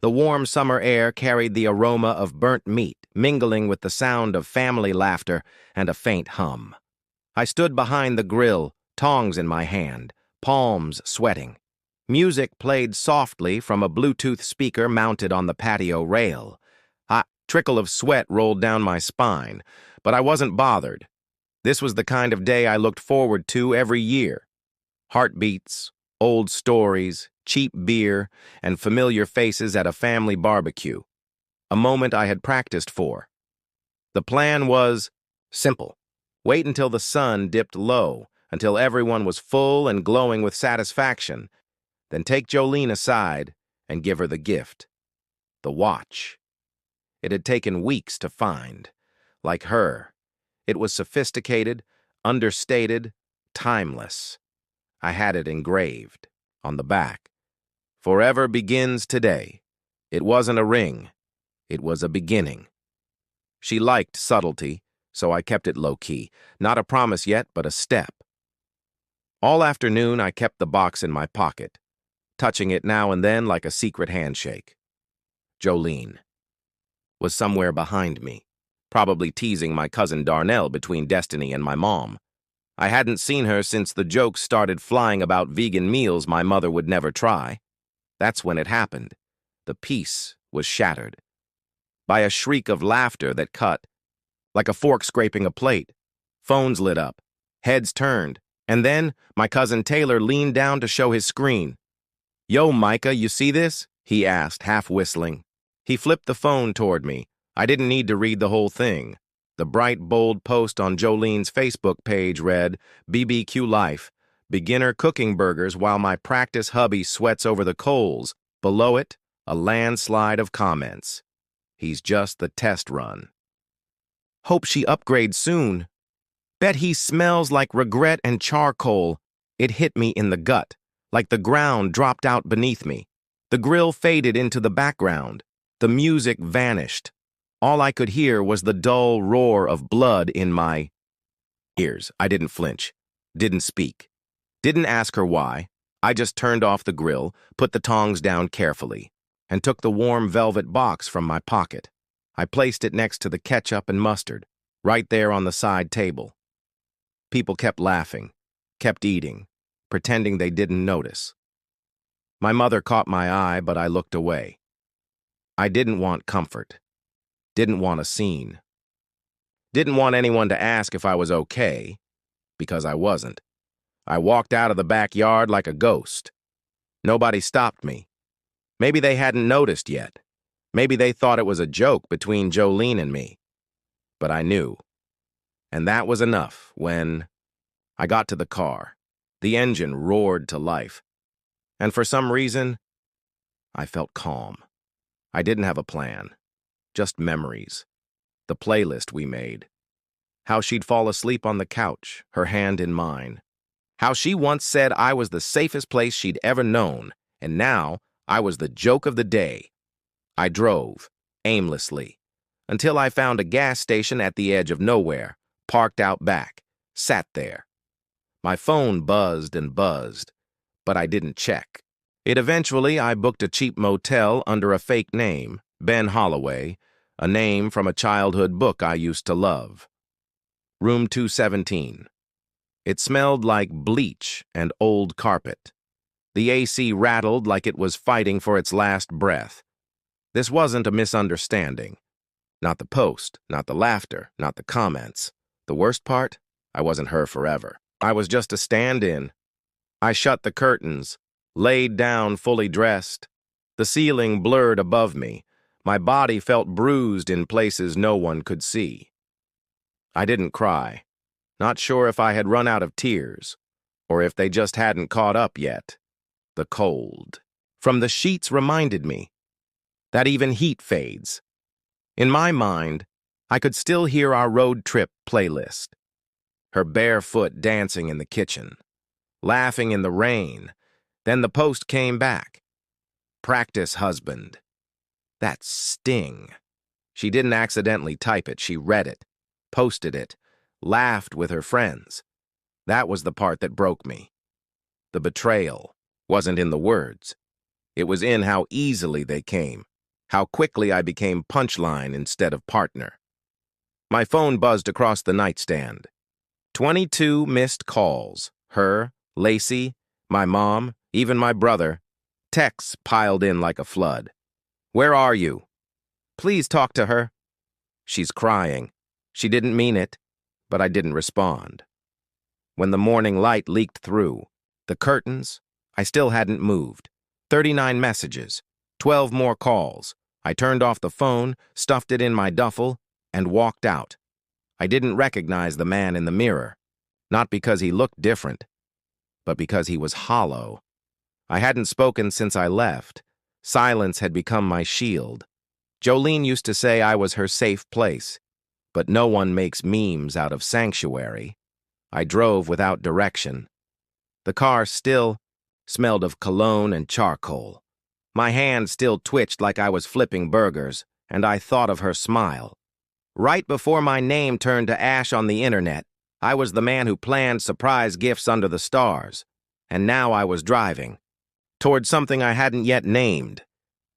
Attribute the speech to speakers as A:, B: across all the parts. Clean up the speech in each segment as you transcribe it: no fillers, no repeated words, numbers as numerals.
A: The warm summer air carried the aroma of burnt meat, mingling with the sound of family laughter and a faint hum. I stood behind the grill, tongs in my hand, palms sweating. Music played softly from a Bluetooth speaker mounted on the patio rail. A trickle of sweat rolled down my spine, but I wasn't bothered. This was the kind of day I looked forward to every year. Heartbeats, old stories, cheap beer, and familiar faces at a family barbecue. A moment I had practiced for. The plan was simple. Wait until the sun dipped low, until everyone was full and glowing with satisfaction. Then take Jolene aside and give her the gift. The watch. It had taken weeks to find. Like her, it was sophisticated, understated, timeless. I had it engraved on the back. Forever begins today. It wasn't a ring. It was a beginning. She liked subtlety, so I kept it low-key. Not a promise yet, but a step. All afternoon, I kept the box in my pocket, touching it now and then like a secret handshake. Jolene was somewhere behind me, probably teasing my cousin Darnell between Destiny and my mom. I hadn't seen her since the jokes started flying about vegan meals my mother would never try. That's when it happened. The peace was shattered by a shriek of laughter that cut, like a fork scraping a plate. Phones lit up, heads turned, and then my cousin Taylor leaned down to show his screen. "Yo, Micah, you see this?" he asked, half whistling. He flipped the phone toward me. I didn't need to read the whole thing. The bright, bold post on Jolene's Facebook page read, "BBQ Life, beginner cooking burgers while my practice hubby sweats over the coals." Below it, a landslide of comments. "He's just the test run. Hope she upgrades soon. Bet he smells like regret and charcoal." It hit me in the gut, like the ground dropped out beneath me. The grill faded into the background. The music vanished. All I could hear was the dull roar of blood in my ears. I didn't flinch, didn't speak, didn't ask her why. I just turned off the grill, put the tongs down carefully, and took the warm velvet box from my pocket. I placed it next to the ketchup and mustard, right there on the side table. People kept laughing, kept eating, pretending they didn't notice. My mother caught my eye, but I looked away. I didn't want comfort. Didn't want a scene. Didn't want anyone to ask if I was okay, because I wasn't. I walked out of the backyard like a ghost. Nobody stopped me. Maybe they hadn't noticed yet. Maybe they thought it was a joke between Jolene and me. But I knew. And that was enough when I got to the car. The engine roared to life. And for some reason, I felt calm. I didn't have a plan. Just memories. The playlist we made. How she'd fall asleep on the couch, her hand in mine. How she once said I was the safest place she'd ever known, and now I was the joke of the day. I drove, aimlessly, until I found a gas station at the edge of nowhere, parked out back, sat there. My phone buzzed and buzzed, but I didn't check. Eventually, I booked a cheap motel under a fake name, Ben Holloway, a name from a childhood book I used to love. Room 217. It smelled like bleach and old carpet. The AC rattled like it was fighting for its last breath. This wasn't a misunderstanding. Not the post, not the laughter, not the comments. The worst part? I wasn't her forever. I was just a stand-in. I shut the curtains, laid down fully dressed. The ceiling blurred above me. My body felt bruised in places no one could see. I didn't cry. Not sure if I had run out of tears, or if they just hadn't caught up yet. The cold from the sheets reminded me that even heat fades. In my mind, I could still hear our road trip playlist. Her bare foot dancing in the kitchen, laughing in the rain. Then the post came back. Practice husband. That sting. She didn't accidentally type it, she read it, posted it, laughed with her friends. That was the part that broke me. The betrayal wasn't in the words. It was in how easily they came, how quickly I became punchline instead of partner. My phone buzzed across the nightstand. 22 missed calls. Her, Lacey, my mom, even my brother. Texts piled in like a flood. Where are you? Please talk to her. She's crying. She didn't mean it, but I didn't respond. When the morning light leaked through, the curtains, I still hadn't moved. 39 messages, 12 more calls. I turned off the phone, stuffed it in my duffel, and walked out. I didn't recognize the man in the mirror, not because he looked different, but because he was hollow. I hadn't spoken since I left. Silence had become my shield. Jolene used to say I was her safe place, but no one makes memes out of sanctuary. I drove without direction. The car still smelled of cologne and charcoal. My hand still twitched like I was flipping burgers, and I thought of her smile. Right before my name turned to ash on the internet, I was the man who planned surprise gifts under the stars, and now I was driving toward something I hadn't yet named.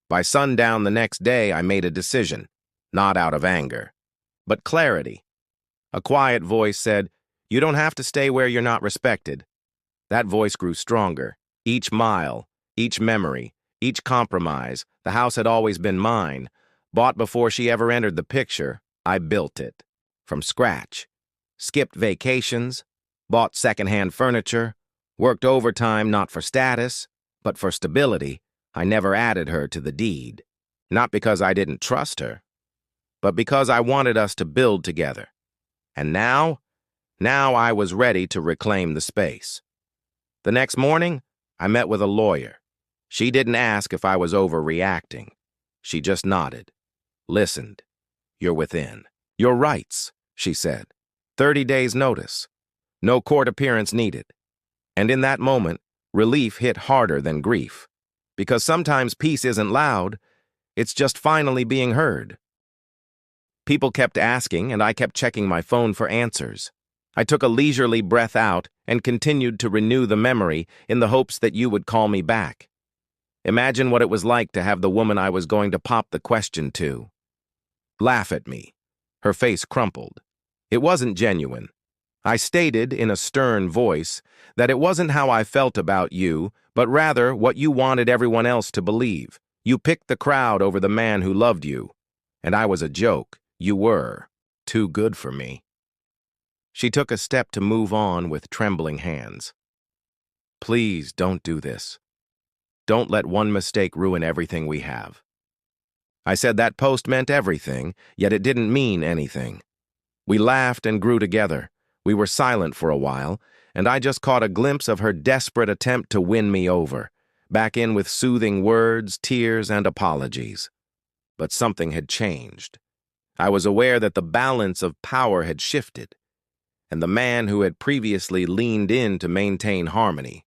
A: By sundown the next day, I made a decision, not out of anger, but clarity. A quiet voice said, "You don't have to stay where you're not respected." That voice grew stronger. Each mile, each memory, each compromise, the house had always been mine. Bought before she ever entered the picture, I built it. From scratch. Skipped vacations, bought secondhand furniture, worked overtime not for status, but for stability. I never added her to the deed. Not because I didn't trust her, but because I wanted us to build together. And now I was ready to reclaim the space. The next morning, I met with a lawyer. She didn't ask if I was overreacting. She just nodded, listened. "You're within your rights," she said. 30 days notice. No court appearance needed. And in that moment, relief hit harder than grief. Because sometimes peace isn't loud, it's just finally being heard. People kept asking, and I kept checking my phone for answers. I took a leisurely breath out and continued to renew the memory in the hopes that you would call me back. Imagine what it was like to have the woman I was going to pop the question to laugh at me. Her face crumpled. It wasn't genuine. I stated in a stern voice that it wasn't how I felt about you, but rather what you wanted everyone else to believe. You picked the crowd over the man who loved you. And I was a joke. You were. Too good for me. She took a step to move on with trembling hands. "Please don't do this. Don't let one mistake ruin everything we have." I said that post meant everything, yet it didn't mean anything. We laughed and grew together. We were silent for a while, and I just caught a glimpse of her desperate attempt to win me over, back in with soothing words, tears, and apologies. But something had changed. I was aware that the balance of power had shifted, and the man who had previously leaned in to maintain harmony